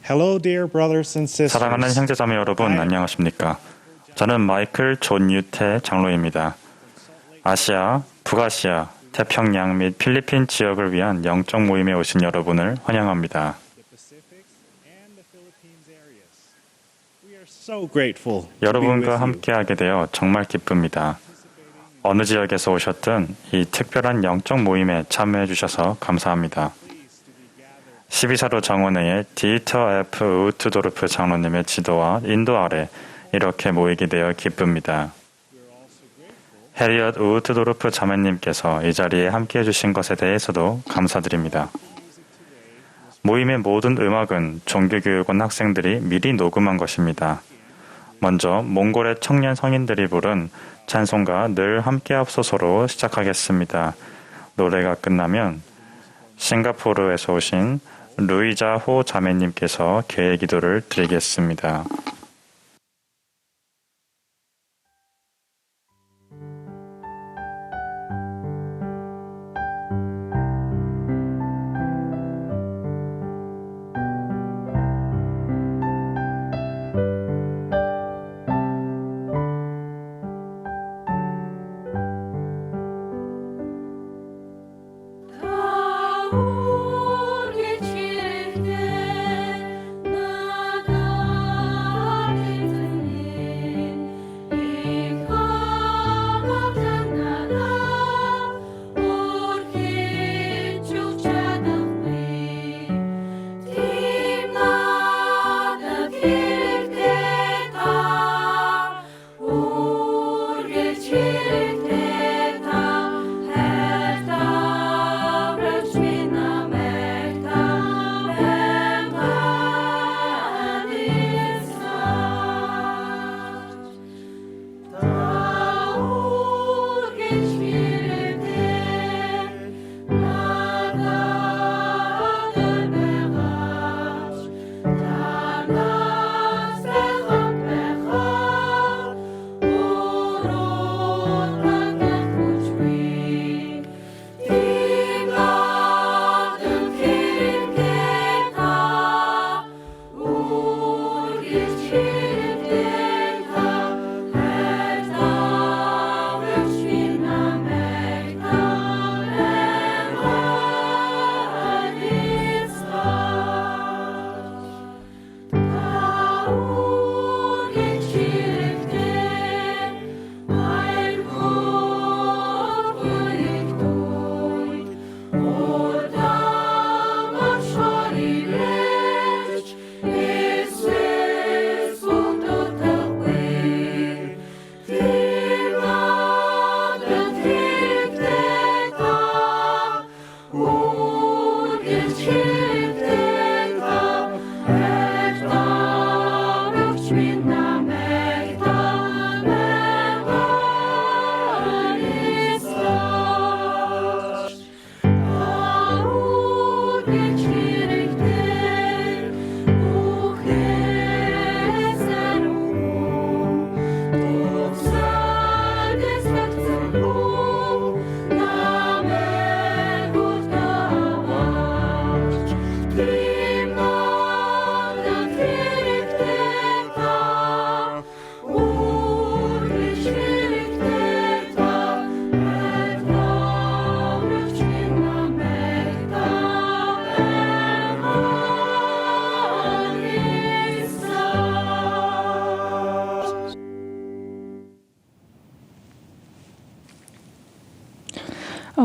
Hello, dear brothers and sisters. 사랑하는 형제자매 여러분, 안녕하십니까? 저는 마이클 존 유태 장로입니다. 아시아, 북아시아, 태평양 및 필리핀 지역을 위한 영적 모임에 오신 여러분을 환영합니다. 여러분과 함께하게 되어 정말 기쁩니다. 어느 지역에서 오셨든 이 특별한 영적 모임에 참여해 주셔서 감사합니다. 12사도 정원회의 디터 F. 우트도르프 장로님의 지도와 인도 아래 이렇게 모이게 되어 기쁩니다. 해리엇 우트도르프 자매님께서 이 자리에 함께해 주신 것에 대해서도 감사드립니다. 모임의 모든 음악은 종교교육원 학생들이 미리 녹음한 것입니다. 먼저 몽골의 청년 성인들이 부른 찬송가 늘 함께합소서로 시작하겠습니다. 노래가 끝나면 싱가포르에서 오신 루이자 호 자매님께서 개의 기도를 드리겠습니다.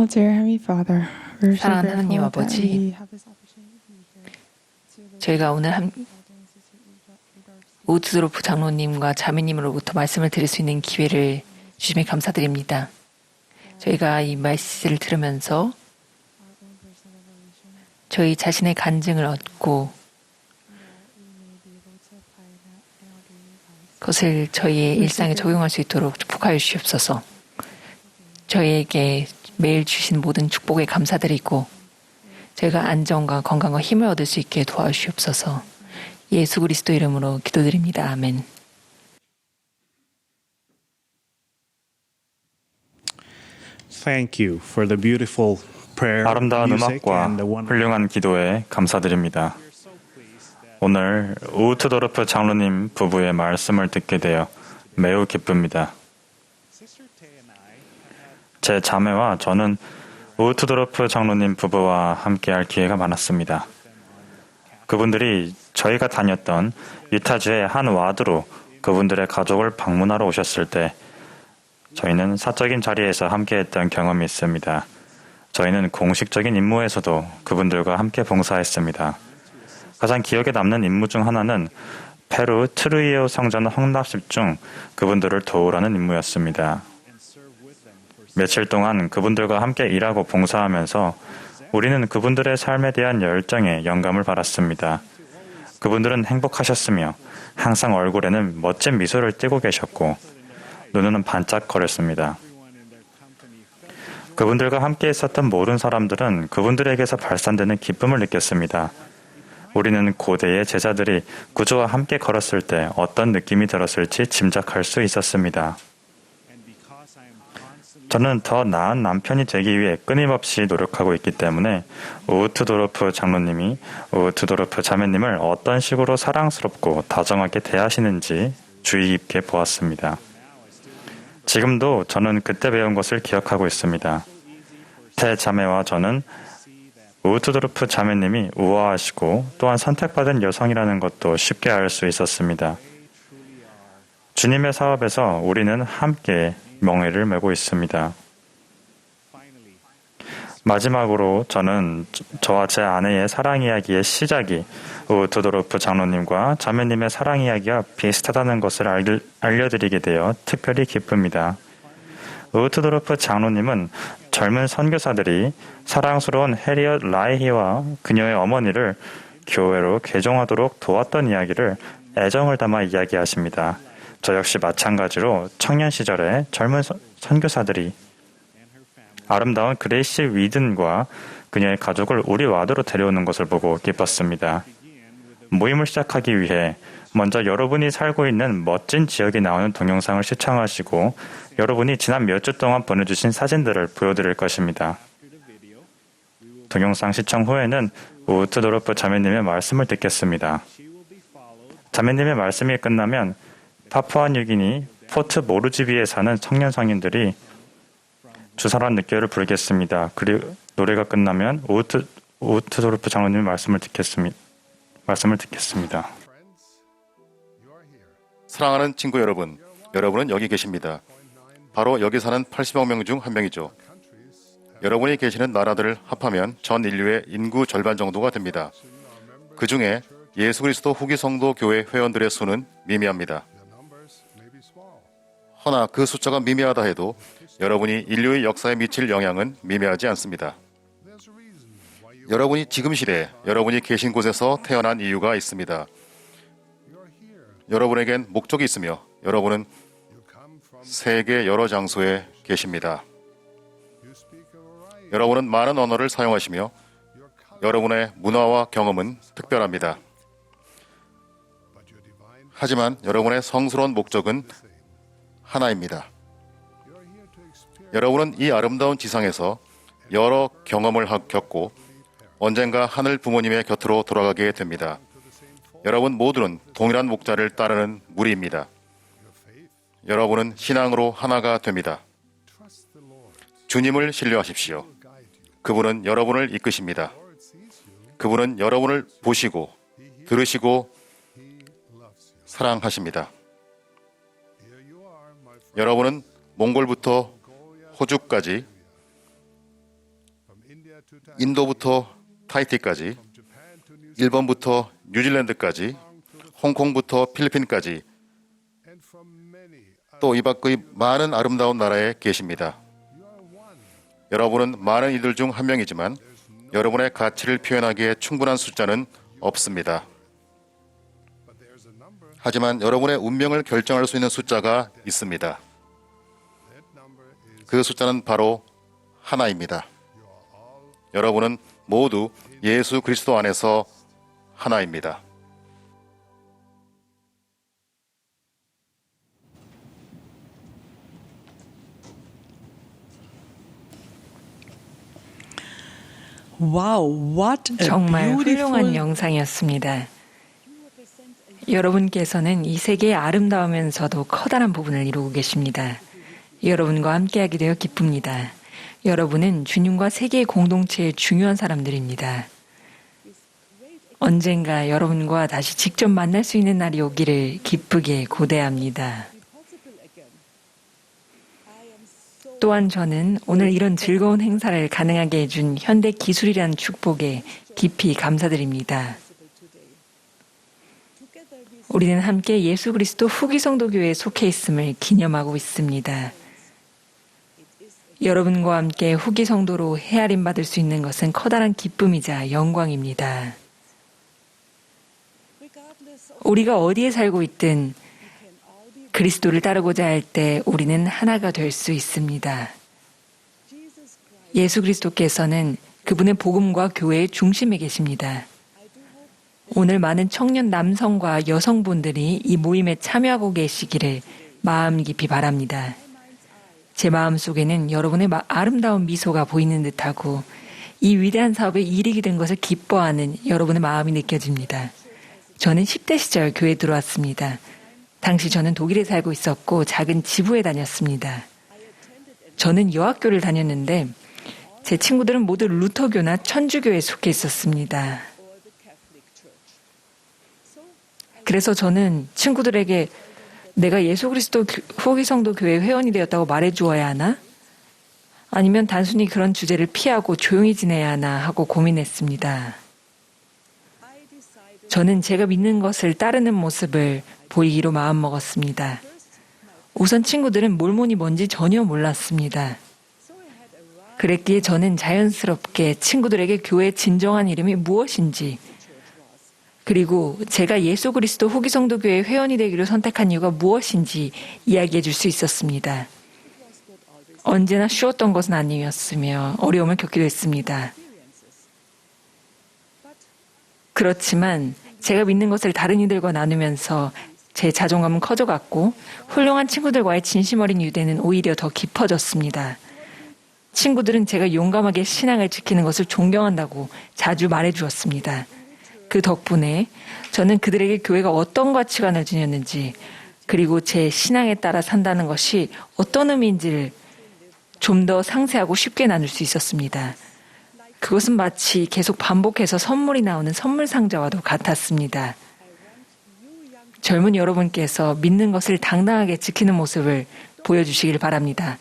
Oh, dear Heavenly Father, we're so 사랑하는 하나님 grateful that 아버지, we have this opportunity here. 저희가 오늘 우드로프 장로님과 자매님으로부터 말씀을 드릴 수 있는 기회를 주심에 감사드립니다. 저희가 이 말씀을 들으면서 저희 자신의 간증을 얻고 그것을 저희의 일상에 적용할 수 있도록 축복하여 주시옵소서. 저희에게 매일 주신 모든 축복에 감사드리고 저희가 안정과 건강과 힘을 얻을 수 있게 도와주시옵소서. 예수 그리스도 이름으로 기도드립니다. 아멘. Thank you for the beautiful prayer, 아름다운 music, 음악과 and the wonderful. 훌륭한 기도에 감사드립니다. 오늘 우트도르프 장로님 부부의 말씀을 듣게 되어 매우 기쁩니다. 제 자매와 저는 우트도르프 장로님 부부와 함께할 기회가 많았습니다. 그분들이 저희가 다녔던 유타주의 한 와드로 그분들의 가족을 방문하러 오셨을 때 저희는 사적인 자리에서 함께했던 경험이 있습니다. 저희는 공식적인 임무에서도 그분들과 함께 봉사했습니다. 가장 기억에 남는 임무 중 하나는 페루 트루이에오 성전 헌납식 중 그분들을 도우라는 임무였습니다. 며칠 동안 그분들과 함께 일하고 봉사하면서 우리는 그분들의 삶에 대한 열정에 영감을 받았습니다. 그분들은 행복하셨으며 항상 얼굴에는 멋진 미소를 띠고 계셨고 눈은 반짝거렸습니다. 그분들과 함께 있었던 모든 사람들은 그분들에게서 발산되는 기쁨을 느꼈습니다. 우리는 고대의 제자들이 구주와 함께 걸었을 때 어떤 느낌이 들었을지 짐작할 수 있었습니다. 저는 더 나은 남편이 되기 위해 끊임없이 노력하고 있기 때문에 우트도르프 장로님이 우트도르프 자매님을 어떤 식으로 사랑스럽고 다정하게 대하시는지 주의 깊게 보았습니다. 지금도 저는 그때 배운 것을 기억하고 있습니다. 태 자매와 저는 우트도르프 자매님이 우아하시고 또한 선택받은 여성이라는 것도 쉽게 알 수 있었습니다. 주님의 사업에서 우리는 함께 명예를 메고 있습니다. 마지막으로 저는 저와 제 아내의 사랑 이야기의 시작이 우트도르프 장로님과 자매님의 사랑 이야기와 비슷하다는 것을 알려드리게 되어 특별히 기쁩니다. 우트도르프 장로님은 젊은 선교사들이 사랑스러운 해리엇 라이히와 그녀의 어머니를 교회로 개종하도록 도왔던 이야기를 애정을 담아 이야기하십니다. 저 역시 마찬가지로 청년 시절에 젊은 선교사들이 아름다운 그레이시 위든과 그녀의 가족을 우리 와드로 데려오는 것을 보고 기뻤습니다. 모임을 시작하기 위해 먼저 여러분이 살고 있는 멋진 지역에 나오는 동영상을 시청하시고 여러분이 지난 몇 주 동안 보내주신 사진들을 보여드릴 것입니다. 동영상 시청 후에는 우트도르프 자매님의 말씀을 듣겠습니다. 자매님의 말씀이 끝나면 파푸아뉴기니 포트 모르지비에 사는 청년 성인들이 주사란 느껴를 부르겠습니다. 그리고 노래가 끝나면 우트도르프 장로님의 말씀을 듣겠습니다. 사랑하는 친구 여러분, 여러분은 여기 계십니다. 바로 여기 사는 80억 명 중 한 명이죠. 여러분이 계시는 나라들을 합하면 전 인류의 인구 절반 정도가 됩니다. 그 중에 예수 그리스도 후기 성도 교회 회원들의 수는 미미합니다. 허나 그 숫자가 미미하다 해도 여러분이 인류의 역사에 미칠 영향은 미미하지 않습니다. 여러분이 지금 시대에 여러분이 계신 곳에서 태어난 이유가 있습니다. 여러분에겐 목적이 있으며 여러분은 세계 여러 장소에 계십니다. 여러분은 많은 언어를 사용하시며 여러분의 문화와 경험은 특별합니다. 하지만 여러분의 성스러운 목적은 하나입니다. 여러분은 이 아름다운 지상에서 여러 경험을 겪고 언젠가 하늘 부모님의 곁으로 돌아가게 됩니다. 여러분 모두는 동일한 목자를 따르는 무리입니다. 여러분은 신앙으로 하나가 됩니다. 주님을 신뢰하십시오. 그분은 여러분을 이끄십니다. 그분은 여러분을 보시고 들으시고 사랑하십니다. 여러분은 몽골부터 호주까지, 인도부터 타이티까지, 일본부터 뉴질랜드까지, 홍콩부터 필리핀까지, 또 이 밖의 많은 아름다운 나라에 계십니다. 여러분은 많은 이들 중 한 명이지만 여러분의 가치를 표현하기에 충분한 숫자는 없습니다. 하지만 여러분의 운명을 결정할 수 있는 숫자가 있습니다. 그 숫자는 바로 하나입니다. 여러분은 모두 예수 그리스도 안에서 하나입니다. Wow, what a 정말 훌륭한 beautiful 영상이었습니다. 여러분께서는 이 세계의 아름다우면서도 커다란 부분을 이루고 계십니다. 여러분과 함께하게 되어 기쁩니다. 여러분은 주님과 세계의 공동체의 중요한 사람들입니다. 언젠가 여러분과 다시 직접 만날 수 있는 날이 오기를 기쁘게 고대합니다. 또한 저는 오늘 이런 즐거운 행사를 가능하게 해준 현대 기술이라는 축복에 깊이 감사드립니다. 우리는 함께 예수 그리스도 후기 성도 교회에 속해 있음을 기념하고 있습니다. 여러분과 함께 후기 성도로 헤아림 받을 수 있는 것은 커다란 기쁨이자 영광입니다. 우리가 어디에 살고 있든 그리스도를 따르고자 할 때 우리는 하나가 될 수 있습니다. 예수 그리스도께서는 그분의 복음과 교회의 중심에 계십니다. 오늘 많은 청년 남성과 여성분들이 이 모임에 참여하고 계시기를 마음 깊이 바랍니다. 제 마음 속에는 여러분의 아름다운 미소가 보이는 듯하고 이 위대한 사업에 이르게 된 것을 기뻐하는 여러분의 마음이 느껴집니다. 저는 10대 시절 교회에 들어왔습니다. 당시 저는 독일에 살고 있었고 작은 지부에 다녔습니다. 저는 여학교를 다녔는데 제 친구들은 모두 루터교나 천주교에 속해 있었습니다. 그래서 저는 친구들에게 내가 예수 그리스도 후기 성도 교회 회원이 되었다고 말해주어야 하나? 아니면 단순히 그런 주제를 피하고 조용히 지내야 하나 하고 고민했습니다. 저는 제가 믿는 것을 따르는 모습을 보이기로 마음먹었습니다. 우선 친구들은 몰몬이 뭔지 전혀 몰랐습니다. 그랬기에 저는 자연스럽게 친구들에게 교회의 진정한 이름이 무엇인지 그리고 제가 예수 그리스도 후기 성도 교회 회원이 되기로 선택한 이유가 무엇인지 이야기해 줄 수 있었습니다. 언제나 쉬웠던 것은 아니었으며 어려움을 겪기도 했습니다. 그렇지만 제가 믿는 것을 다른 이들과 나누면서 제 자존감은 커져갔고 훌륭한 친구들과의 진심 어린 유대는 오히려 더 깊어졌습니다. 친구들은 제가 용감하게 신앙을 지키는 것을 존경한다고 자주 말해주었습니다. 그 덕분에 저는 그들에게 교회가 어떤 가치관을 지녔는지 그리고 제 신앙에 따라 산다는 것이 어떤 의미인지를 좀 더 상세하고 쉽게 나눌 수 있었습니다. 그것은 마치 계속 반복해서 선물이 나오는 선물 상자와도 같았습니다. 젊은 여러분께서 믿는 것을 당당하게 지키는 모습을 보여주시길 바랍니다.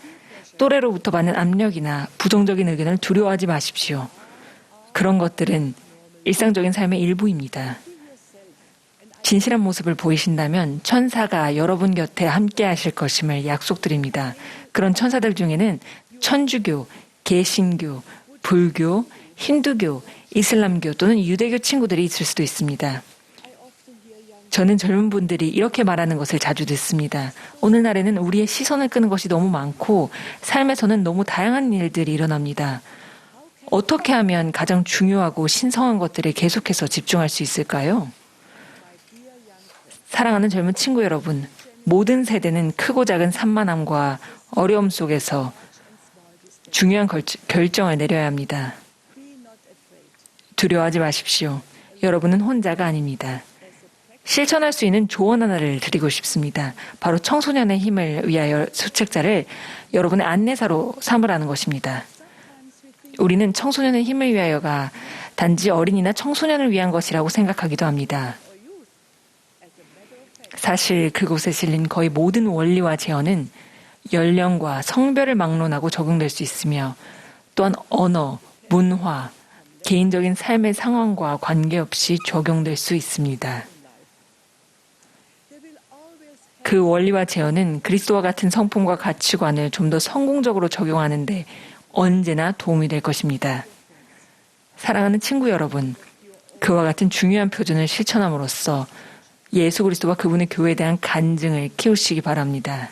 또래로부터 받는 압력이나 부정적인 의견을 두려워하지 마십시오. 그런 것들은 일상적인 삶의 일부입니다. 진실한 모습을 보이신다면 천사가 여러분 곁에 함께 하실 것임을 약속드립니다. 그런 천사들 중에는 천주교, 개신교, 불교, 힌두교, 이슬람교 또는 유대교 친구들이 있을 수도 있습니다. 저는 젊은 분들이 이렇게 말하는 것을 자주 듣습니다. 오늘날에는 우리의 시선을 끄는 것이 너무 많고 삶에서는 너무 다양한 일들이 일어납니다. 어떻게 하면 가장 중요하고 신성한 것들에 계속해서 집중할 수 있을까요? 사랑하는 젊은 친구 여러분, 모든 세대는 크고 작은 산만함과 어려움 속에서 중요한 결정을 내려야 합니다. 두려워하지 마십시오. 여러분은 혼자가 아닙니다. 실천할 수 있는 조언 하나를 드리고 싶습니다. 바로 청소년의 힘을 위하여 수책자를 여러분의 안내사로 삼으라는 것입니다. 우리는 청소년의 힘을 위하여가 단지 어린이나 청소년을 위한 것이라고 생각하기도 합니다. 사실 그곳에 실린 거의 모든 원리와 제어는 연령과 성별을 막론하고 적용될 수 있으며 또한 언어, 문화, 개인적인 삶의 상황과 관계없이 적용될 수 있습니다. 그 원리와 제어는 그리스도와 같은 성품과 가치관을 좀 더 성공적으로 적용하는 데 언제나 도움이 될 것입니다. 사랑하는 친구 여러분, 그와 같은 중요한 표준을 실천함으로써 예수 그리스도와 그분의 교회에 대한 간증을 키우시기 바랍니다.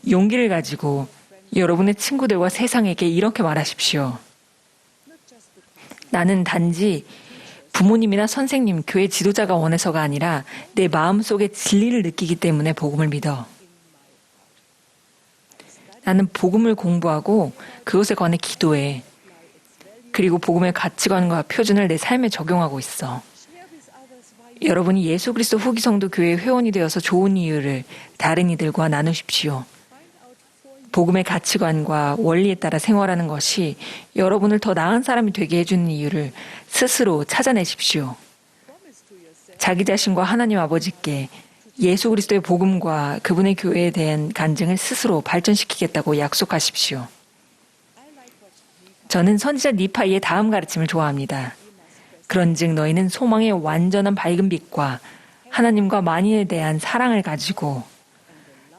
용기를 가지고 여러분의 친구들과 세상에게 이렇게 말하십시오. 나는 단지 부모님이나 선생님, 교회 지도자가 원해서가 아니라 내 마음속에 진리를 느끼기 때문에 복음을 믿어. 나는 복음을 공부하고 그것에 관해 기도해. 그리고 복음의 가치관과 표준을 내 삶에 적용하고 있어. 여러분이 예수 그리스도 후기 성도 교회 회원이 되어서 좋은 이유를 다른 이들과 나누십시오. 복음의 가치관과 원리에 따라 생활하는 것이 여러분을 더 나은 사람이 되게 해주는 이유를 스스로 찾아내십시오. 자기 자신과 하나님 아버지께 예수 그리스도의 복음과 그분의 교회에 대한 간증을 스스로 발전시키겠다고 약속하십시오. 저는 선지자 니파이의 다음 가르침을 좋아합니다. 그런즉 너희는 소망의 완전한 밝은 빛과 하나님과 만인에 대한 사랑을 가지고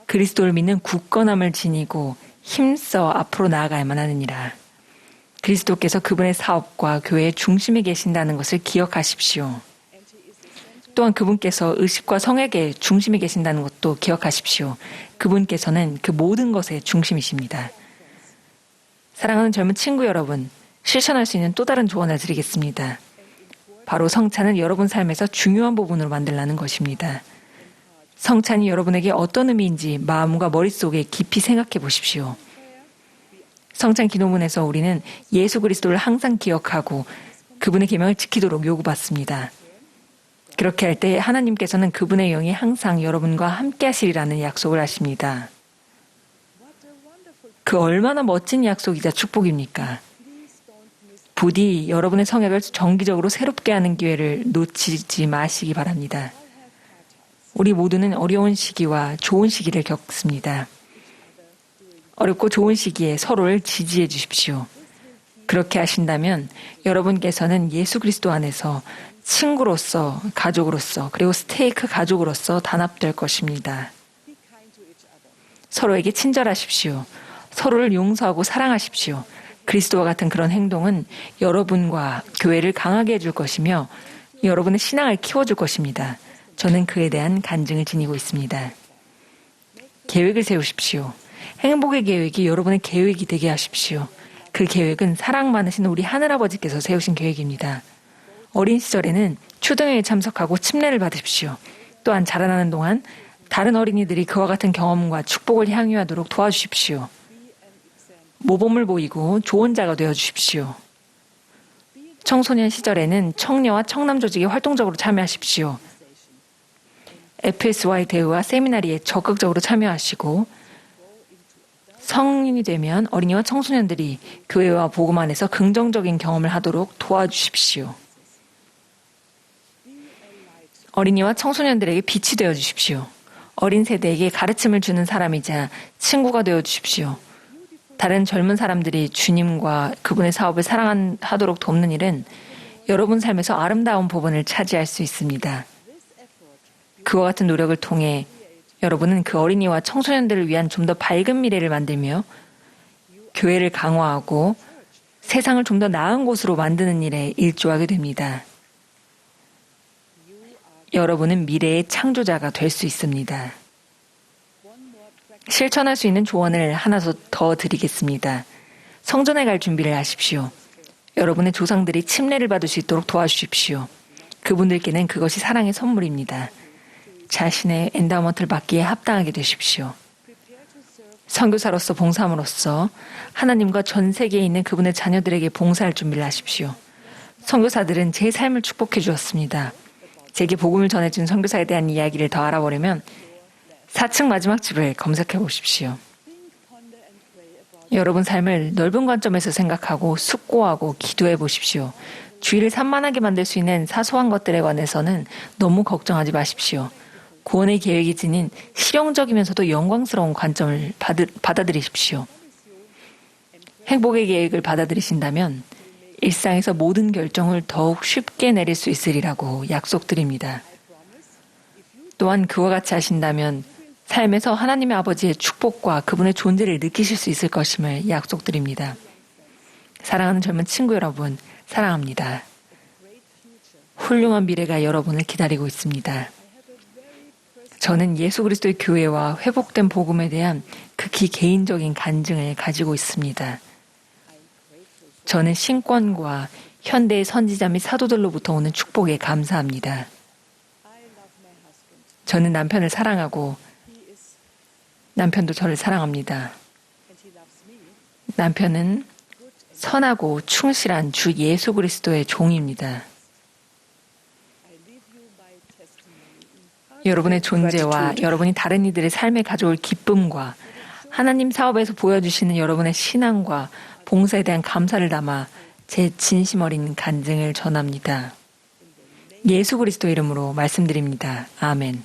그리스도를 믿는 굳건함을 지니고 힘써 앞으로 나아가야만 하느니라. 그리스도께서 그분의 사업과 교회의 중심에 계신다는 것을 기억하십시오. 또한 그분께서 의식과 성액의 중심에 계신다는 것도 기억하십시오. 그분께서는 그 모든 것의 중심이십니다. 사랑하는 젊은 친구 여러분, 실천할 수 있는 또 다른 조언을 드리겠습니다. 바로 성찬은 여러분 삶에서 중요한 부분으로 만들라는 것입니다. 성찬이 여러분에게 어떤 의미인지 마음과 머릿속에 깊이 생각해 보십시오. 성찬 기도문에서 우리는 예수 그리스도를 항상 기억하고 그분의 계명을 지키도록 요구받습니다. 그렇게 할 때 하나님께서는 그분의 영이 항상 여러분과 함께 하시리라는 약속을 하십니다. 그 얼마나 멋진 약속이자 축복입니까? 부디 여러분의 성약을 정기적으로 새롭게 하는 기회를 놓치지 마시기 바랍니다. 우리 모두는 어려운 시기와 좋은 시기를 겪습니다. 어렵고 좋은 시기에 서로를 지지해 주십시오. 그렇게 하신다면 여러분께서는 예수 그리스도 안에서 친구로서, 가족으로서, 그리고 스테이크 가족으로서 단합될 것입니다. 서로에게 친절하십시오. 서로를 용서하고 사랑하십시오. 그리스도와 같은 그런 행동은 여러분과 교회를 강하게 해줄 것이며 여러분의 신앙을 키워줄 것입니다. 저는 그에 대한 간증을 지니고 있습니다. 계획을 세우십시오. 행복의 계획이 여러분의 계획이 되게 하십시오. 그 계획은 사랑 많으신 우리 하늘아버지께서 세우신 계획입니다. 어린 시절에는 추동회에 참석하고 침례를 받으십시오. 또한 자라나는 동안 다른 어린이들이 그와 같은 경험과 축복을 향유하도록 도와주십시오. 모범을 보이고 좋은 자가 되어주십시오. 청소년 시절에는 청녀와 청남 조직에 활동적으로 참여하십시오. FSY 대회와 세미나리에 적극적으로 참여하시고 성인이 되면 어린이와 청소년들이 교회와 복음 안에서 긍정적인 경험을 하도록 도와주십시오. 어린이와 청소년들에게 빛이 되어주십시오. 어린 세대에게 가르침을 주는 사람이자 친구가 되어주십시오. 다른 젊은 사람들이 주님과 그분의 사업을 사랑하도록 돕는 일은 여러분 삶에서 아름다운 부분을 차지할 수 있습니다. 그와 같은 노력을 통해 여러분은 그 어린이와 청소년들을 위한 좀 더 밝은 미래를 만들며 교회를 강화하고 세상을 좀 더 나은 곳으로 만드는 일에 일조하게 됩니다. 여러분은 미래의 창조자가 될 수 있습니다. 실천할 수 있는 조언을 하나 더 드리겠습니다. 성전에 갈 준비를 하십시오. 여러분의 조상들이 침례를 받을 수 있도록 도와주십시오. 그분들께는 그것이 사랑의 선물입니다. 자신의 엔다우먼트를 받기에 합당하게 되십시오. 선교사로서 봉사함으로써 하나님과 전 세계에 있는 그분의 자녀들에게 봉사할 준비를 하십시오. 선교사들은 제 삶을 축복해 주었습니다. 제게 복음을 전해준 선교사에 대한 이야기를 더 알아보려면 4층 마지막 집을 검색해 보십시오. 여러분 삶을 넓은 관점에서 생각하고 숙고하고 기도해 보십시오. 주의를 산만하게 만들 수 있는 사소한 것들에 관해서는 너무 걱정하지 마십시오. 구원의 계획이 지닌 실용적이면서도 영광스러운 관점을 받아들이십시오. 행복의 계획을 받아들이신다면 일상에서 모든 결정을 더욱 쉽게 내릴 수 있으리라고 약속드립니다. 또한 그와 같이 하신다면 삶에서 하나님의 아버지의 축복과 그분의 존재를 느끼실 수 있을 것임을 약속드립니다. 사랑하는 젊은 친구 여러분, 사랑합니다. 훌륭한 미래가 여러분을 기다리고 있습니다. 저는 예수 그리스도의 교회와 회복된 복음에 대한 극히 개인적인 간증을 가지고 있습니다. 저는 신권과 현대의 선지자 및 사도들로부터 오는 축복에 감사합니다. 저는 남편을 사랑하고 남편도 저를 사랑합니다. 남편은 선하고 충실한 주 예수 그리스도의 종입니다. 여러분의 존재와 여러분이 다른 이들의 삶에 가져올 기쁨과 하나님 사업에서 보여주시는 여러분의 신앙과 봉사에 대한 감사를 담아 제 진심 어린 간증을 전합니다. 예수 그리스도 이름으로 말씀드립니다. 아멘.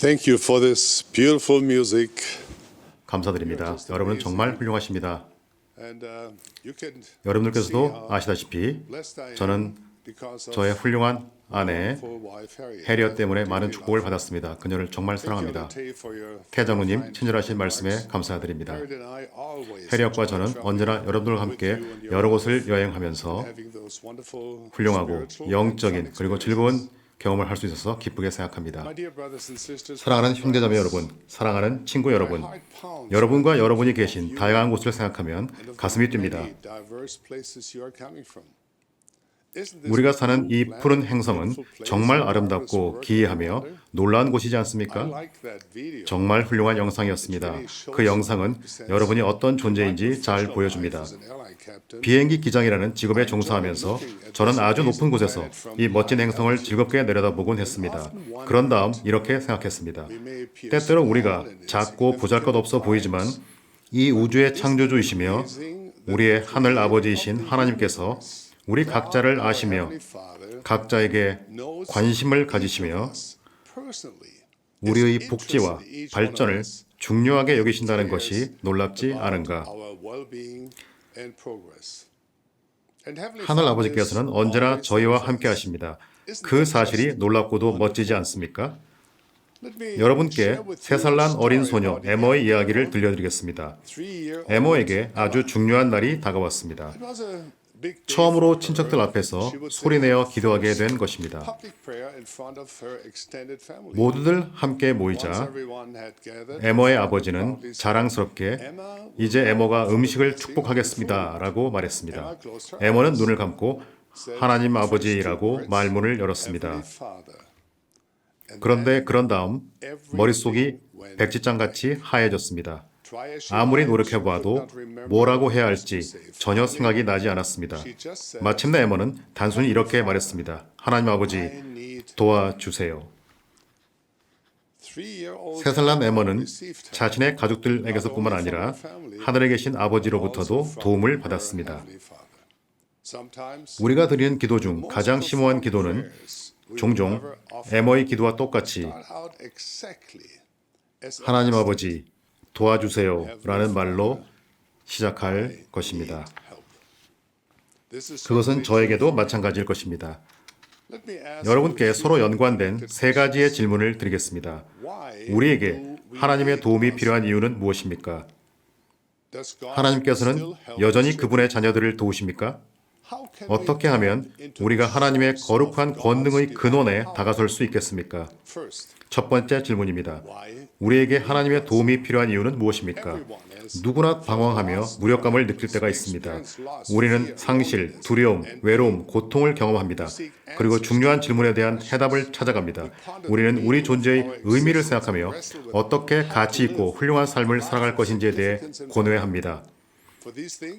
Thank you for this beautiful music. 감사드립니다. 여러분은 정말 훌륭하십니다. And you can 여러분들께서도 아시다시피 저는 저의 훌륭한 아내 해리엇 때문에 많은 축복을 받았습니다. 그녀를 정말 사랑합니다. 캐장로님 친절하신 말씀에 감사드립니다. 해리엇과 저는 언제나 여러분들과 함께 여러 곳을 여행하면서 훌륭하고 영적인 그리고 즐거운 경험을 할 수 있어서 기쁘게 생각합니다. 사랑하는 형제자매 여러분, 사랑하는 친구 여러분, 여러분과 여러분이 계신 다양한 곳을 생각하면 가슴이 뜁니다. 우리가 사는 이 푸른 행성은 정말 아름답고 기이하며 놀라운 곳이지 않습니까? 정말 훌륭한 영상이었습니다. 그 영상은 여러분이 어떤 존재인지 잘 보여줍니다. 비행기 기장이라는 직업에 종사하면서 저는 아주 높은 곳에서 이 멋진 행성을 즐겁게 내려다보곤 했습니다. 그런 다음 이렇게 생각했습니다. 때때로 우리가 작고 보잘것없어 보이지만 이 우주의 창조주이시며 우리의 하늘 아버지이신 하나님께서 우리 각자를 아시며 각자에게 관심을 가지시며 우리의 복지와 발전을 중요하게 여기신다는 것이 놀랍지 않은가? 하늘 아버지께서는 언제나 저희와 함께 하십니다. 그 사실이 놀랍고도 멋지지 않습니까? 여러분께 3살 난 어린 소녀 에머의 이야기를 들려드리겠습니다. 에머에게 아주 중요한 날이 다가왔습니다. big day 처음으로 for her. 친척들 앞에서 She would say 소리내어 her 기도하게 first 된 것입니다. public prayer in front of her extended family. 모두들 함께 Once 모이자 everyone had gathered, 에머의 her father 아버지는 proudly said, 자랑스럽게 "Emma will 이제 now 에머가 offer 음식을 the blessing 축복하겠습니다 of 라고 말했습니다. Emma closed her 에머는 eyes, 눈을 감고 said 하나님 the first two 아버지라고 words, 말문을 열었습니다. Heavenly Father. And 그런데 then 그런 다음 머릿속이 백지장같이 하얘졌습니다. try as she 아무리 might, 노력해 she could 보아도 not remember 뭐라고 what 해야 was 할지 to say. 전혀 Finally, 생각이 나지 않았습니다. she just said, 마침내 에머는 단순히 이렇게 말했습니다. 하나님 I 아버지 need 도와주세요. 3-year-old 3살 난 에머는 received her. 자신의 가족들에게서뿐만 아니라 하늘에 계신 아버지로부터도 도움을 받았습니다. 우리가 드리는 기도 중 가장 심오한 기도는 종종 에머의 기도와 똑같이 하나님 아버지 도와주세요 라는 말로 시작할 것입니다. 그것은 저에게도 마찬가지일 것입니다. 여러분께 서로 연관된 세 가지의 질문을 드리겠습니다. 우리에게 하나님의 도움이 필요한 이유는 무엇입니까? 하나님께서는 여전히 그분의 자녀들을 도우십니까? 어떻게 하면 우리가 하나님의 거룩한 권능의 근원에 다가설 수 있겠습니까? 첫 번째 질문입니다. 우리에게 하나님의 도움이 필요한 이유는 무엇입니까? 누구나 방황하며 무력감을 느낄 때가 있습니다. 우리는 상실, 두려움, 외로움, 고통을 경험합니다. 그리고 중요한 질문에 대한 해답을 찾아갑니다. 우리는 우리 존재의 의미를 생각하며 어떻게 가치 있고 훌륭한 삶을 살아갈 것인지에 대해 고뇌합니다.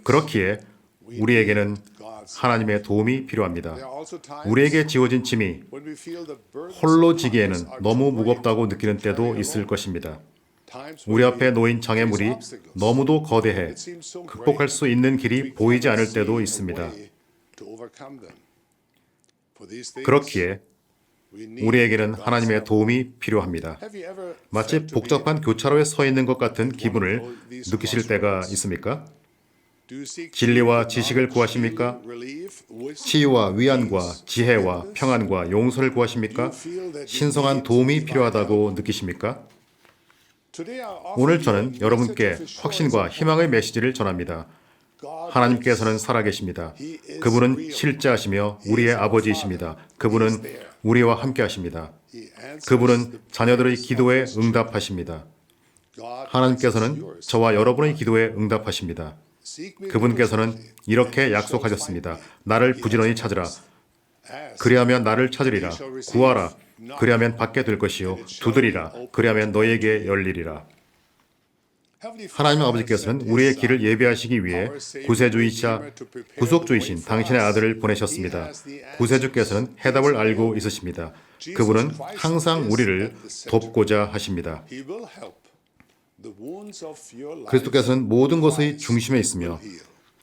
그렇기에 우리에게는 하나님의 도움이 필요합니다. 우리에게 지어진 짐이 홀로 지기에는 너무 무겁다고 느끼는 때도 있을 것입니다. 우리 앞에 놓인 장애물이 너무도 거대해 극복할 수 있는 길이 보이지 않을 때도 있습니다. 그렇기에 우리에게는 하나님의 도움이 필요합니다. 마치 복잡한 교차로에 서 있는 것 같은 기분을 느끼실 때가 있습니까? 진리와 지식을 구하십니까? 치유와 위안과 지혜와 평안과 용서를 구하십니까? 신성한 도움이 필요하다고 느끼십니까? 오늘 저는 여러분께 확신과 희망의 메시지를 전합니다. 하나님께서는 살아계십니다. 그분은 실제하시며 우리의 아버지이십니다. 그분은 우리와 함께 하십니다. 그분은 자녀들의 기도에 응답하십니다. 하나님께서는 저와 여러분의 기도에 응답하십니다. 그분께서는 이렇게 약속하셨습니다. 나를 부지런히 찾으라. 그리하면 나를 찾으리라. 구하라. 그리하면 받게 될 것이요. 두드리라. 그리하면 너희에게 열리리라. 하나님 아버지께서는 우리의 길을 예비하시기 위해 구세주이자 구속주이신 당신의 아들을 보내셨습니다. 구세주께서는 해답을 알고 있으십니다. 그분은 항상 우리를 돕고자 하십니다. 그리스도께서는 모든 것의 중심에 있으며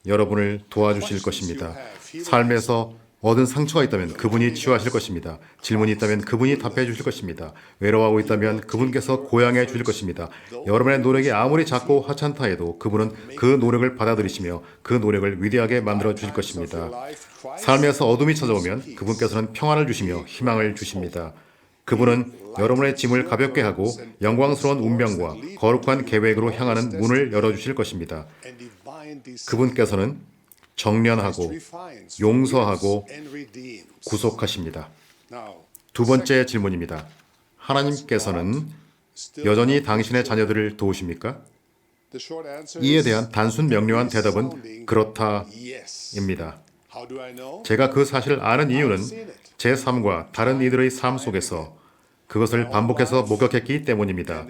여러분을 도와주실 것입니다. 삶에서 얻은 상처가 있다면 그분이 치유하실 것입니다. 질문이 있다면 그분이 답해 주실 것입니다. 외로워하고 있다면 그분께서 고양해 주실 것입니다. 여러분의 노력이 아무리 작고 하찮다 해도 그분은 그 노력을 받아들이시며 그 노력을 위대하게 만들어 주실 것입니다. 삶에서 어둠이 찾아오면 그분께서는 평안을 주시며 희망을 주십니다. 그분은 여러분의 짐을 가볍게 하고 영광스러운 운명과 거룩한 계획으로 향하는 문을 열어주실 것입니다. 그분께서는 정련하고 용서하고 구속하십니다. 두 번째 질문입니다. 하나님께서는 여전히 당신의 자녀들을 도우십니까? 이에 대한 단순 명료한 대답은 그렇다입니다. 제가 그 사실을 아는 이유는 제 삶과 다른 이들의 삶 속에서 그것을 반복해서 목격했기 때문입니다.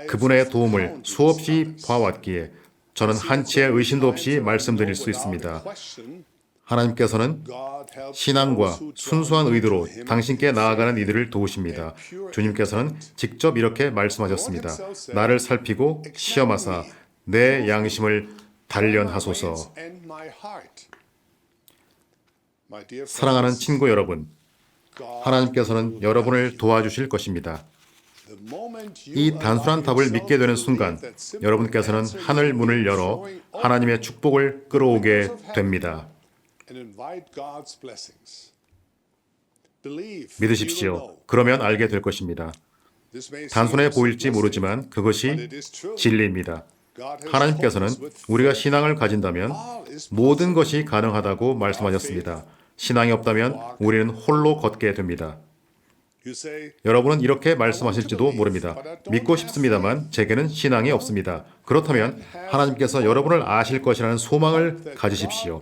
그분의 도움을 수없이 봐왔기에 저는 한치의 의심도 없이 말씀드릴 수 있습니다. 하나님께서는 신앙과 순수한 의도로 당신께 나아가는 이들을 도우십니다. 주님께서는 직접 이렇게 말씀하셨습니다. 나를 살피고 시험하사 내 양심을 단련하소서. 사랑하는 친구 여러분, 하나님께서는 여러분을 도와주실 것입니다. 이 단순한 답을 믿게 되는 순간 여러분께서는 하늘 문을 열어 하나님의 축복을 끌어오게 됩니다. 믿으십시오. 그러면 알게 될 것입니다. 단순해 보일지 모르지만 그것이 진리입니다. 하나님께서는 우리가 신앙을 가진다면 모든 것이 가능하다고 말씀하셨습니다. 신앙이 없다면 우리는 홀로 걷게 됩니다. 여러분은 이렇게 말씀하실지도 모릅니다. 믿고 싶습니다만 제게는 신앙이 없습니다. 그렇다면 하나님께서 여러분을 아실 것이라는 소망을 가지십시오.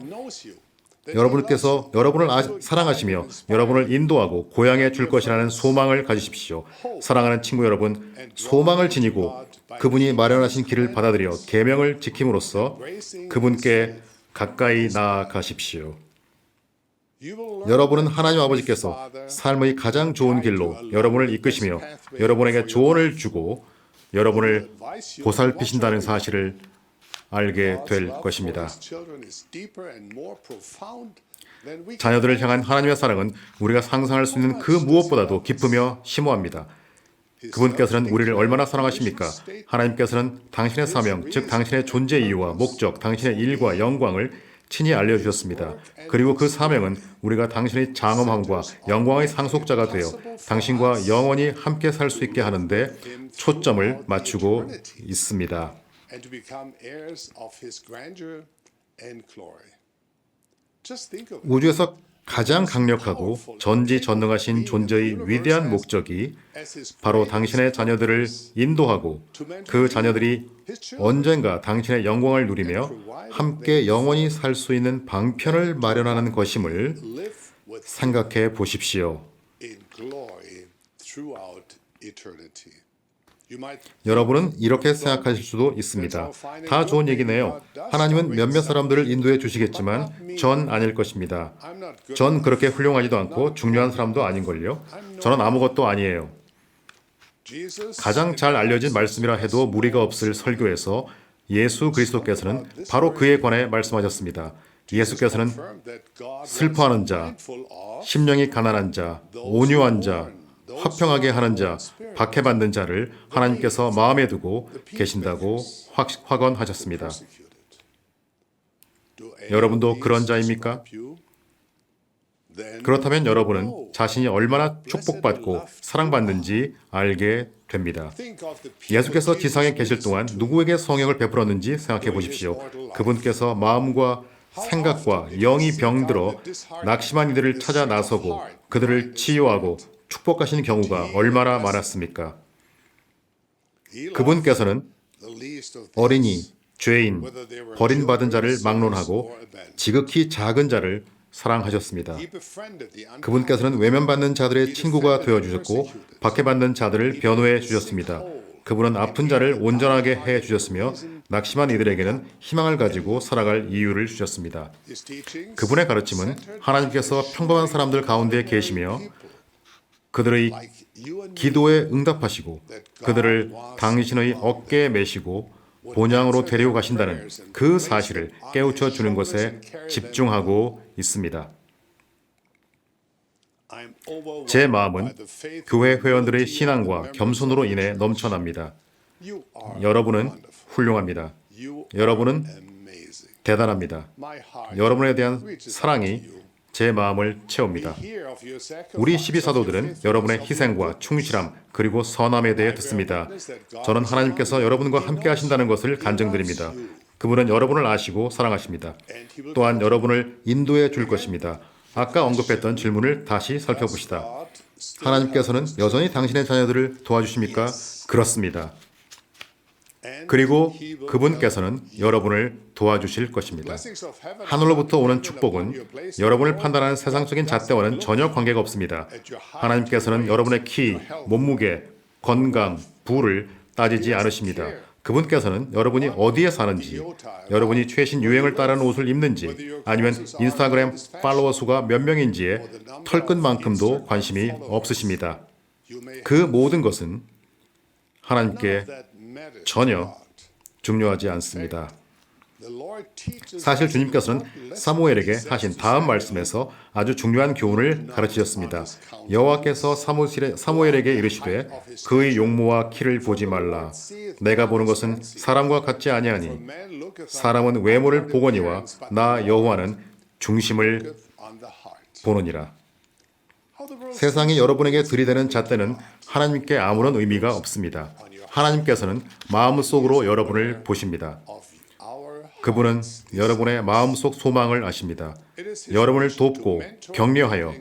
여러분께서 여러분을 사랑하시며 여러분을 인도하고 고향에 줄 것이라는 소망을 가지십시오. 사랑하는 친구 여러분, 소망을 지니고 그분이 마련하신 길을 받아들여 계명을 지킴으로써 그분께 가까이 나아가십시오. 여러분은 하나님 아버지께서 삶의 가장 좋은 길로 여러분을 이끄시며 여러분에게 조언을 주고 여러분을 보살피신다는 사실을 알게 될 것입니다. 자녀들을 향한 하나님의 사랑은 우리가 상상할 수 있는 그 무엇보다도 깊으며 심오합니다. 그분께서는 우리를 얼마나 사랑하십니까? 하나님께서는 당신의 사명, 즉 당신의 존재 이유와 목적, 당신의 일과 영광을 친히 알려주셨습니다. 그리고 그 사명은 우리가 당신의 장엄함과 영광의 상속자가 되어 당신과 영원히 함께 살 수 있게 하는데 초점을 맞추고 있습니다. 우주에서 가장 강력하고 전지전능하신 존재의 위대한 목적이 바로 당신의 자녀들을 인도하고 그 자녀들이 언젠가 당신의 영광을 누리며 함께 영원히 살 수 있는 방편을 마련하는 것임을 생각해 보십시오. 여러분은 이렇게 생각하실 수도 있습니다. 다 좋은 얘기네요. 하나님은 몇몇 사람들을 인도해 주시겠지만 전 아닐 것입니다. 전 그렇게 훌륭하지도 않고 중요한 사람도 아닌걸요. 저는 아무것도 아니에요. 가장 잘 알려진 말씀이라 해도 무리가 없을 설교에서 예수 그리스도께서는 바로 그에 관해 말씀하셨습니다. 예수께서는 슬퍼하는 자, 심령이 가난한 자, 온유한 자, 화평하게 하는 자, 박해받는 자를 하나님께서 마음에 두고 계신다고 확언하셨습니다. 여러분도 그런 자입니까? 그렇다면 여러분은 자신이 얼마나 축복받고 사랑받는지 알게 됩니다. 예수께서 지상에 계실 동안 누구에게 성령을 베풀었는지 생각해 보십시오. 그분께서 마음과 생각과 영이 병들어 낙심한 이들을 찾아 나서고 그들을 치유하고 축복하시는 경우가 얼마나 많았습니까? 그분께서는 어린이, 죄인, 버림받은 자를 막론하고 지극히 작은 자를 사랑하셨습니다. 그분께서는 외면받는 자들의 친구가 되어주셨고 박해받는 자들을 변호해 주셨습니다. 그분은 아픈 자를 온전하게 해주셨으며 낙심한 이들에게는 희망을 가지고 살아갈 이유를 주셨습니다. 그분의 가르침은 하나님께서 평범한 사람들 가운데 계시며 그들의 기도에 응답하시고 그들을 당신의 어깨에 메시고 본향으로 데리고 가신다는 그 사실을 깨우쳐 주는 것에 집중하고 있습니다. 제 마음은 교회 회원들의 신앙과 겸손으로 인해 넘쳐납니다. 여러분은 훌륭합니다. 여러분은 대단합니다. 여러분에 대한 사랑이 제 마음을 채웁니다. 우리 12사도들은 여러분의 희생과 충실함 그리고 선함에 대해 듣습니다. 저는 하나님께서 여러분과 함께 하신다는 것을 간증드립니다. 그분은 여러분을 아시고 사랑하십니다. 또한 여러분을 인도해 줄 것입니다. 아까 언급했던 질문을 다시 살펴봅시다. 하나님께서는 여전히 당신의 자녀들을 도와주십니까? 그렇습니다. 그리고 그분께서는 여러분을 도와주실 것입니다. 하늘로부터 오는 축복은 여러분을 판단하는 세상적인 잣대와는 전혀 관계가 없습니다. 하나님께서는 여러분의 키, 몸무게, 건강, 부를 따지지 않으십니다. 그분께서는 여러분이 어디에 사는지, 여러분이 최신 유행을 따르는 옷을 입는지, 아니면 인스타그램 팔로워 수가 몇 명인지에 털끝만큼도 관심이 없으십니다. 그 모든 것은 하나님께 전혀 중요하지 않습니다. 사실 주님께서는 사무엘에게 하신 다음 말씀에서 아주 중요한 교훈을 가르치셨습니다. 여호와께서 사무엘에게 이르시되 그의 용모와 키를 보지 말라. 내가 보는 것은 사람과 같지 아니하니 사람은 외모를 보거니와 나 여호와는 중심을 보느니라. 세상이 여러분에게 들이대는 잣대는 하나님께 아무런 의미가 없습니다. 하나님께서는 마음속으로 여러분을 보십니다. of our 그분은 여러분의 마음속 소망을 아십니다. 여러분을 돕고 격려하여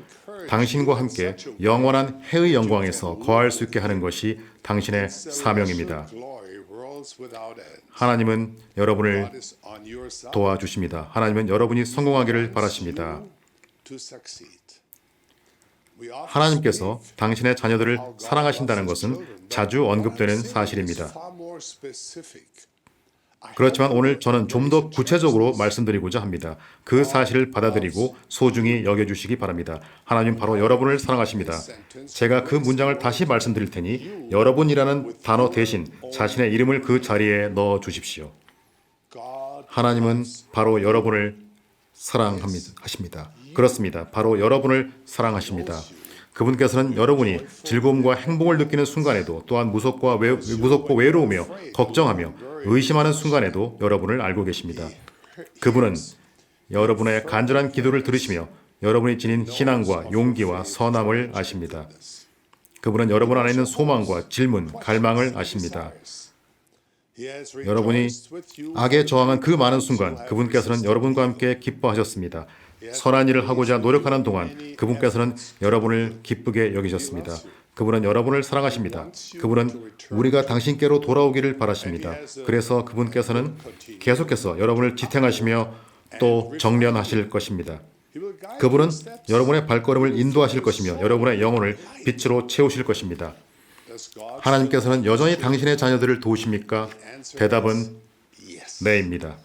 당신과 함께 영원한 해의 영광에서 거할 수 있게 하는 것이 당신의 사명입니다. glory worlds without end. 하나님은 여러분을 God is on your side 도와주십니다. 하나님은 여러분이 성공하기를 바라십니다. to succeed. We often 하나님께서 speak 당신의 자녀들을 how God 사랑하신다는 loves his 것은 children, 자주 but 언급되는 what I say is 사실입니다. far more specific. I 그렇지만 hope 오늘 that 저는 좀 더 ladies and 구체적으로 gentlemen, 말씀드리고자 합니다. 그 사실을 받아들이고 소중히 여겨주시기 바랍니다. 하나님 바로 여러분을 사랑하십니다. 제가 그 문장을 다시 말씀드릴 테니 여러분이라는 단어 대신 자신의 이름을 그 자리에 넣어 주십시오. God 하나님은 바로 여러분을 사랑하십니다. 그렇습니다. 바로 여러분을 사랑하십니다. 그분께서는 여러분이 즐거움과 행복을 느끼는 순간에도 또한 무섭고 외로우며 걱정하며 의심하는 순간에도 여러분을 알고 계십니다. 그분은 여러분의 간절한 기도를 들으시며 여러분이 지닌 신앙과 용기와 선함을 아십니다. 그분은 여러분 안에 있는 소망과 질문, 갈망을 아십니다. He has 여러분이 rejoiced with you 악에 저항한 그 많은 순간 그분께서는 여러분과 함께 기뻐하셨습니다. 선한 일을 하고자 노력하는 동안 그분께서는 여러분을 기쁘게 여기셨습니다. 그분은 여러분을 사랑하십니다. 그분은 우리가 당신께로 돌아오기를 바라십니다. 그래서 그분께서는 계속해서 여러분을 지탱하시며 또 정련하실 것입니다. He will guide 그분은 your steps. 여러분의 발걸음을 인도하실 것이며 여러분의 영혼을 빛으로 채우실 것입니다. Does God 하나님께서는 여전히 당신의 자녀들을 도우십니까? 대답은 yes. 네입니다.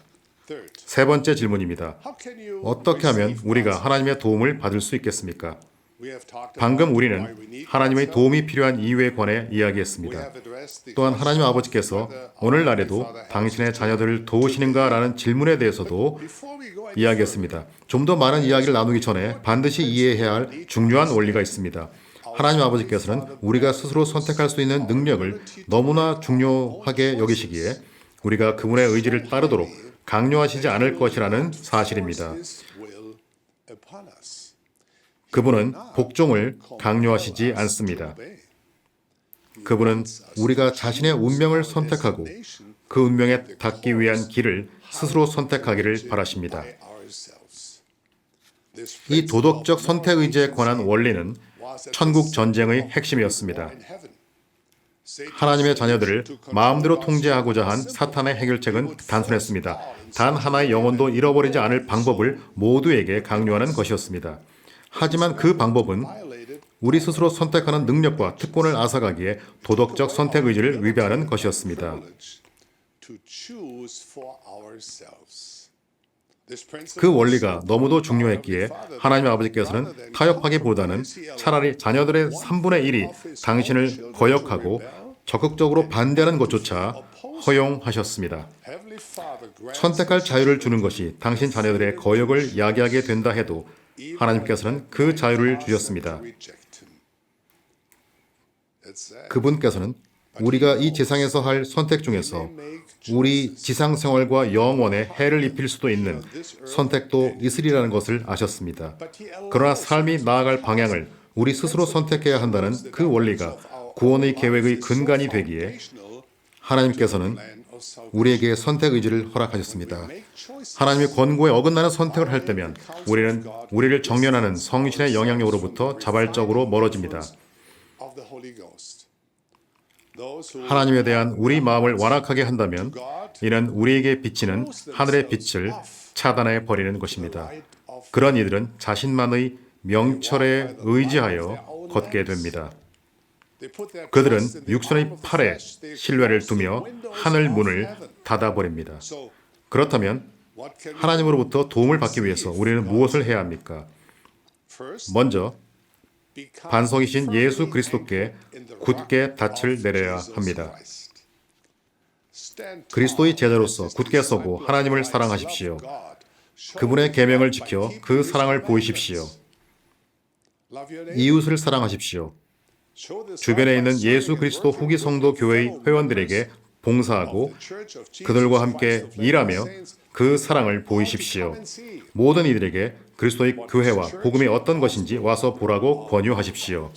Third, 세 번째 질문입니다. how can you 어떻게 하면 receive 우리가 God's 하나님의 도움을 받을 수 있겠습니까? We have talked 방금 about why we 우리는 need 하나님의 God's help. 도움이 필요한 이유에 관해 We 이야기했습니다. have addressed the 또한 하나님 question 아버지께서 whether our 오늘날에도 Father helps 당신의 us 자녀들을 도우시는가라는 질문에 대해서도 Before we go any 이야기했습니다. 좀 더 많은 이야기를 나누기 전에 반드시 이해해야 할 중요한 원리가 있습니다. 하나님 아버지께서는 우리가 스스로 선택할 수 있는 능력을 너무나 중요하게 여기시기에 우리가 그분의 의지를 따르도록 강요하시지 않을 것이라는 사실입니다. His will upon us. 그분은 복종을 강요하시지 않습니다. Obey. 그분은 우리가 자신의 운명을 선택하고 그 운명에 닿기 위한 길을 스스로 선택하기를 바라십니다. By ourselves. This 이 도덕적 선택 의지에 관한 원리는 천국 전쟁의 핵심이었습니다. in heaven. Satan 하나님의 자녀들을 마음대로 통제하고자 한 사탄의 해결책은 단순했습니다. 단 하나의 영혼도 잃어버리지 않을 방법을 모두에게 강요하는 것이었습니다. 하지만 그 방법은 violated 우리 스스로 선택하는 능력과 특권을 앗아가기에 도덕적 선택 의지를 위배하는 것이었습니다. privilege to choose for ourselves. This principle 그 원리가 너무도 중요했기에 하나님 아버지께서는 타협하기보다는 차라리 자녀들의 3분의 1이 당신을 거역하고 적극적으로 반대하는 것조차 허용하셨습니다. Heavenly Father grants 선택할 자유를 주는 것이 당신 자녀들의 거역을 야기하게 된다 해도 하나님께서는 그 자유를 주셨습니다. reject him. It's sad. 그분께서는 우리가 이 세상에서 할 선택 중에서 우리 지상 생활과 영원에 해를 입힐 수도 있는 선택도 있으리라는 것을 아셨습니다. 그러나 삶이 나아갈 방향을 우리 스스로 선택해야 한다는 그 원리가 구원의 계획의 근간이 되기에 하나님께서는 우리에게 선택 의지를 허락하셨습니다. 하나님의 권고에 어긋나는 선택을 할 때면 우리는 우리를 정련하는 성신의 영향력으로부터 자발적으로 멀어집니다. of the Holy Ghost. Those who 하나님에 대한 우리 마음을 완악하게 한다면 이는 우리에게 비치는 하늘의 빛을 차단해 버리는 것입니다. 그런 이들은 자신만의 명철에 의지하여 걷게 됩니다. they put their 그들은 trust in the 육신의 arm of 팔에 flesh, they 신뢰를 close the 두며 windows 하늘 of 문을 heaven. 닫아버립니다. So 그렇다면 what can we 하나님으로부터 도움을 받기 위해서 우리는 무엇을 해야 합니까? first 먼저 become 반석이신 예수 firmly 그리스도께 anchored in the 굳게 rock 닻을 of 내려야 Jesus 합니다. Christ. Stand 그리스도의 tall 제자로서 as 굳게 disciple 서고 of 하나님을 Christ. 사랑하십시오. Love God. Show 그분의 His 계명을 love by 지켜 keeping 그 His 사랑을 commandments. 보이십시오. Love your neighbor. 이웃을 사랑하십시오. Show this 주변에 love by 있는 serving 예수 and 그리스도 working 후기 with 성도 the 교회의 fellow 회원들에게 members 봉사하고 of the Church of Jesus 그들과 Christ 함께 of Latter-day 일하며 Saints. 그 사랑을 보이십시오. 모든 이들에게 그리스도의 교회와 복음이 어떤 것인지 와서 보라고 권유하십시오.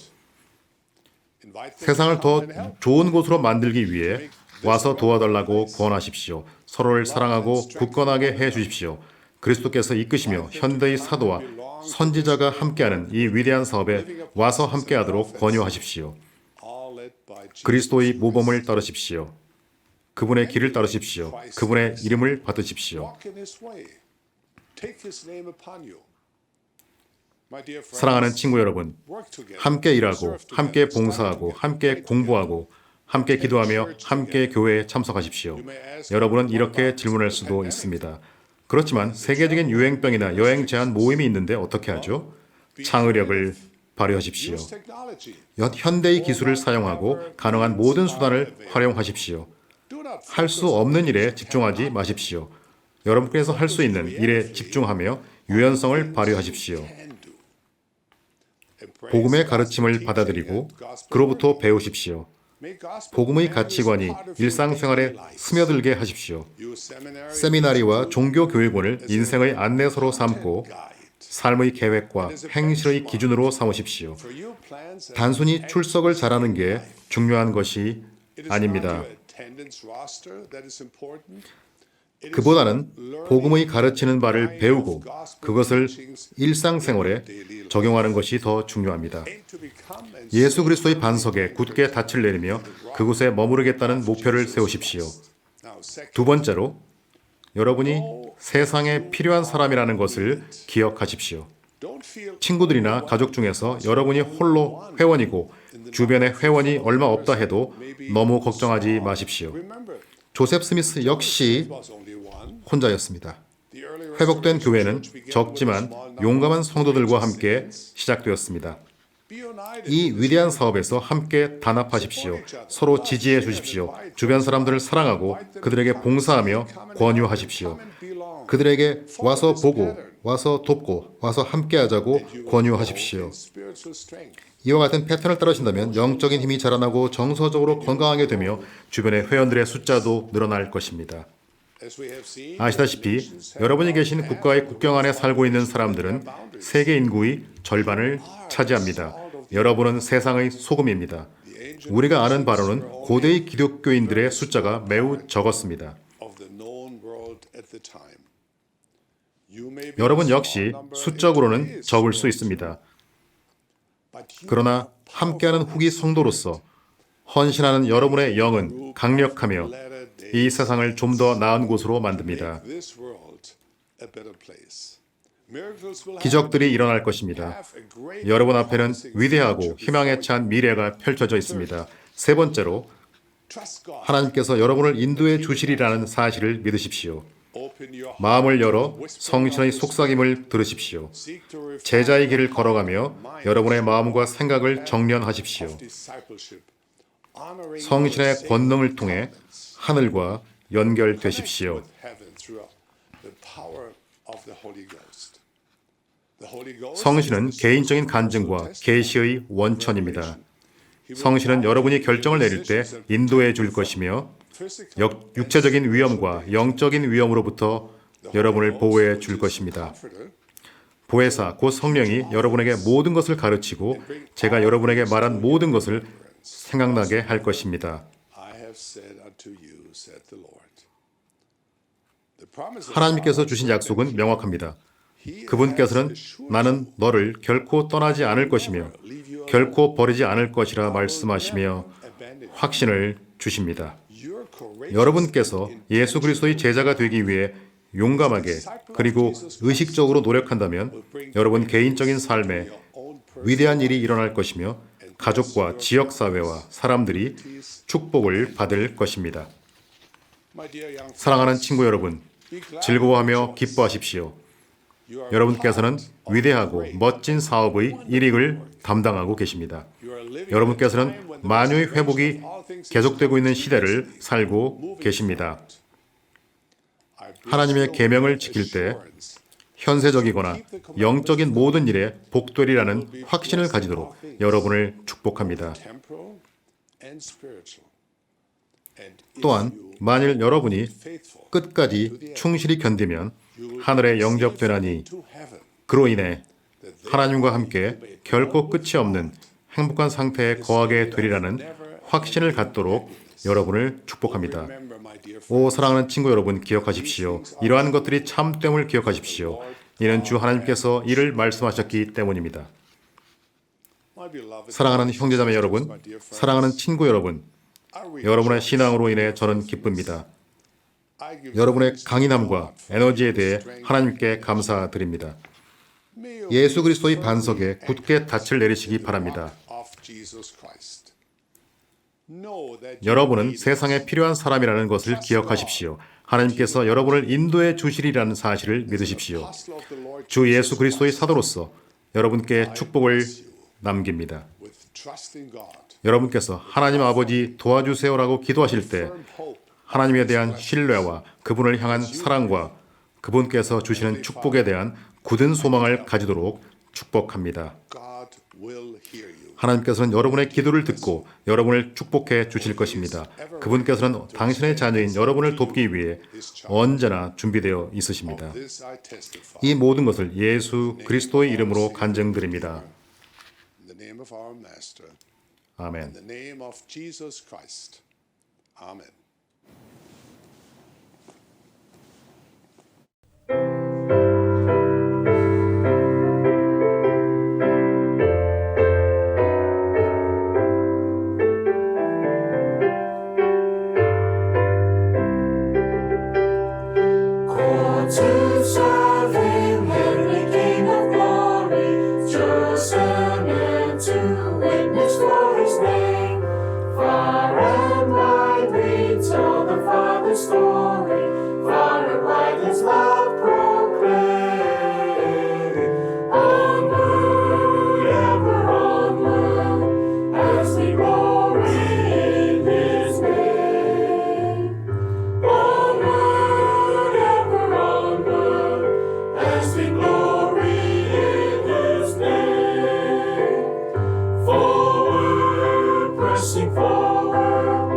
세상을 더 좋은 곳으로 만들기 위해 와서 도와달라고 권하십시오. 서로를 사랑하고 굳건하게 해 주십시오. 그리스도께서 이끄시며 현대의 사도와 선지자가 함께하는 이 위대한 사업에 와서 함께하도록 권유하십시오. 그리스도의 모범을 따르십시오. 그분의 길을 따르십시오. 그분의 이름을 받으십시오. 사랑하는 친구 여러분, 함께 일하고, 함께 봉사하고, 함께 공부하고, 함께 기도하며 함께 교회에 참석하십시오. 여러분은 이렇게 질문할 수도 있습니다. 그렇지만 세계적인 유행병이나 여행 제한 모임이 있는데 어떻게 하죠? 창의력을 발휘하십시오. 현대의 기술을 사용하고 가능한 모든 수단을 활용하십시오. 할 수 없는 일에 집중하지 마십시오. 여러분께서 할 수 있는 일에 집중하며 유연성을 발휘하십시오. 복음의 가르침을 받아들이고 그로부터 배우십시오. 복음의 가치관이 일상생활에 스며들게 하십시오. 세미나리와 종교교육원을 인생의 안내서로 삼고 삶의 계획과 행실의 기준으로 삼으십시오. 단순히 출석을 잘하는 게 중요한 것이 아닙니다. 그보다는 복음의 가르치는 바를 배우고 그것을 일상생활에 적용하는 것이 더 중요합니다. 예수 그리스도의 반석에 굳게 닻을 내리며 그곳에 머무르겠다는 목표를 세우십시오. 두 번째로, 여러분이 세상에 필요한 사람이라는 것을 기억하십시오. 친구들이나 가족 중에서 여러분이 홀로 회원이고 주변에 회원이 얼마 없다 해도 너무 걱정하지 마십시오. 조셉 스미스 역시 혼자였습니다. 회복된 교회는 적지만 용감한 성도들과 함께 시작되었습니다. 이 위대한 사업에서 함께 단합하십시오. 서로 지지해 주십시오. 주변 사람들을 사랑하고 그들에게 봉사하며 권유하십시오. 그들에게 와서 보고, 와서 돕고, 와서 함께하자고 권유하십시오. 이와 같은 패턴을 따르신다면 영적인 힘이 자라나고 정서적으로 건강하게 되며 주변의 회원들의 숫자도 늘어날 것입니다. 아시다시피 여러분이 계신 국가의 국경 안에 살고 있는 사람들은 세계 인구의 절반을 차지합니다. 여러분은 세상의 소금입니다. 우리가 아는 바로는 고대의 기독교인들의 숫자가 매우 적었습니다. 여러분 역시 수적으로는 적을 수 있습니다. 그러나 함께하는 후기 성도로서 헌신하는 여러분의 영은 강력하며 이 세상을 좀 더 나은 곳으로 만듭니다. 기적들이 일어날 것입니다. 여러분 앞에는 위대하고 희망에 찬 미래가 펼쳐져 있습니다. 세 번째로, 하나님께서 여러분을 인도해 주시리라는 사실을 믿으십시오. 마음을 열어 성신의 속삭임을 들으십시오. 제자의 길을 걸어가며 여러분의 마음과 생각을 정련하십시오. 성신의 권능을 통해 하늘과 연결되십시오. 성신은 개인적인 간증과 계시의 원천입니다. 성신은 여러분이 결정을 내릴 때 인도해 줄 것이며 육체적인 위험과 영적인 위험으로부터 여러분을 보호해 줄 것입니다. 보혜사, 곧 성령이 여러분에게 모든 것을 가르치고 제가 여러분에게 말한 모든 것을 생각나게 할 것입니다. 하나님께서 주신 약속은 명확합니다. 그분께서는 나는 너를 결코 떠나지 않을 것이며 결코 버리지 않을 것이라 말씀하시며 확신을 주십니다. 여러분께서 예수 그리스도의 제자가 되기 위해 용감하게 그리고 의식적으로 노력한다면 여러분 개인적인 삶에 위대한 일이 일어날 것이며 가족과 지역사회와 사람들이 축복을 받을 것입니다. 사랑하는 친구 여러분, 즐거워하며 기뻐하십시오. 여러분께서는 위대하고 멋진 사업의 일익을 담당하고 계십니다. 여러분께서는 만유의 회복이 계속되고 있는 시대를 살고 계십니다. 하나님의 계명을 지킬 때 현세적이거나 영적인 모든 일에 복되리라는 확신을 가지도록 여러분을 축복합니다. 또한 만일 여러분이 끝까지 충실히 견디면 하늘에 영접되나니 그로 인해 하나님과 함께 결코 끝이 없는 행복한 상태에 거하게 되리라는 확신을 갖도록 여러분을 축복합니다. 오 사랑하는 친구 여러분, 기억하십시오. 이러한 것들이 참됨을 기억하십시오. 이는 주 하나님께서 이를 말씀하셨기 때문입니다. 사랑하는 형제자매 여러분, 사랑하는 친구 여러분, 여러분의 신앙으로 인해 저는 기쁩니다. 여러분의 강인함과 에너지에 대해 하나님께 감사드립니다. 예수 그리스도의 반석에 굳게 닻을 내리시기 바랍니다. 여러분은 세상에 필요한 사람이라는 것을 기억하십시오. 하나님께서 여러분을 인도해 주시리라는 사실을 믿으십시오. 주 예수 그리스도의 사도로서 여러분께 축복을 남깁니다. 여러분께서 하나님 아버지 도와주세요라고 기도하실 때 하나님에 대한 신뢰와 그분을 향한 사랑과 그분께서 주시는 축복에 대한 굳은 소망을 가지도록 축복합니다. 하나님께서는 여러분의 기도를 듣고 여러분을 축복해 주실 것입니다. 그분께서는 당신의 자녀인 여러분을 돕기 위해 언제나 준비되어 있으십니다. 이 모든 것을 예수 그리스도의 이름으로 간증드립니다. 아멘. To serve Him, heavenly King of glory, chosen and to witness for His name. Far and wide we tell the Father's story, far and wide His love proclaim. Onward, ever onward, as we glory in His name. Onward, ever onward, as we glory in His name. Forward, pressing forward,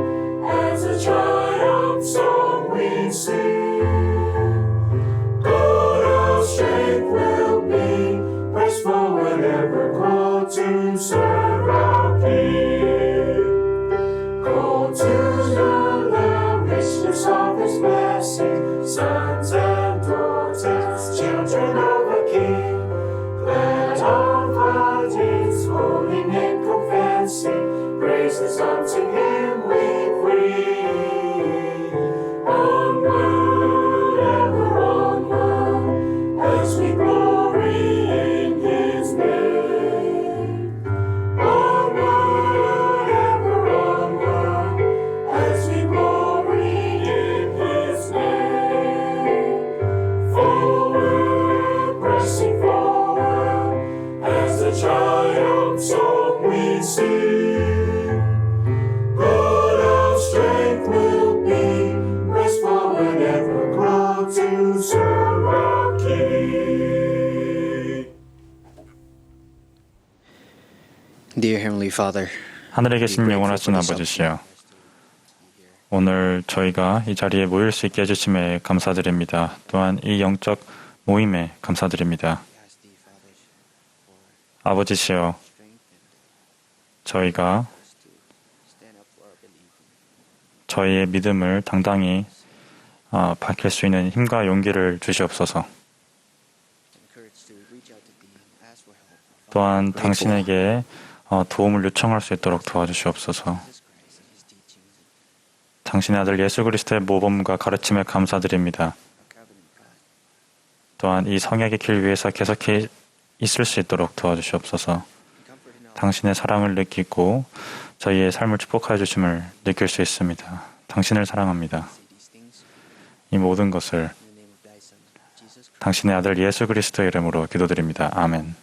as a triumph song we sing. God our strength will be, press forward, ever called to serve our King. Called to know the richness of His blessing, sons and daughters, children of a King. Glad of heart His holy name confessing, praises unto Him we bring. Onward, ever onward, as we glory in His name. Onward, ever onward, as we glory in His name. Forward, pressing forward, as the triumph song we sing. God our strength will be, press forward, ever grow to serve our King. Dear Heavenly Father, 하늘에 계신 영원하신 아버지시여, 오늘 저희가 이 자리에 모일 수 있게 해주심에 감사드립니다. 또한 이 영적 모임에 감사드립니다. 아버지시여, 저희가 저희의 믿음을 당당히 밝힐 수 있는 힘과 용기를 주시옵소서. 또한 당신에게 도움을 요청할 수 있도록 도와주시옵소서. 당신의 아들 예수 그리스도의 모범과 가르침에 감사드립니다. 또한 이 성약의 길 위에서 계속해 있을 수 있도록 도와주시옵소서. 당신의 사랑을 느끼고 저희의 삶을 축복하여 주심을 느낄 수 있습니다. 당신을 사랑합니다. 이 모든 것을 당신의 아들 예수 그리스도의 이름으로 기도드립니다. 아멘.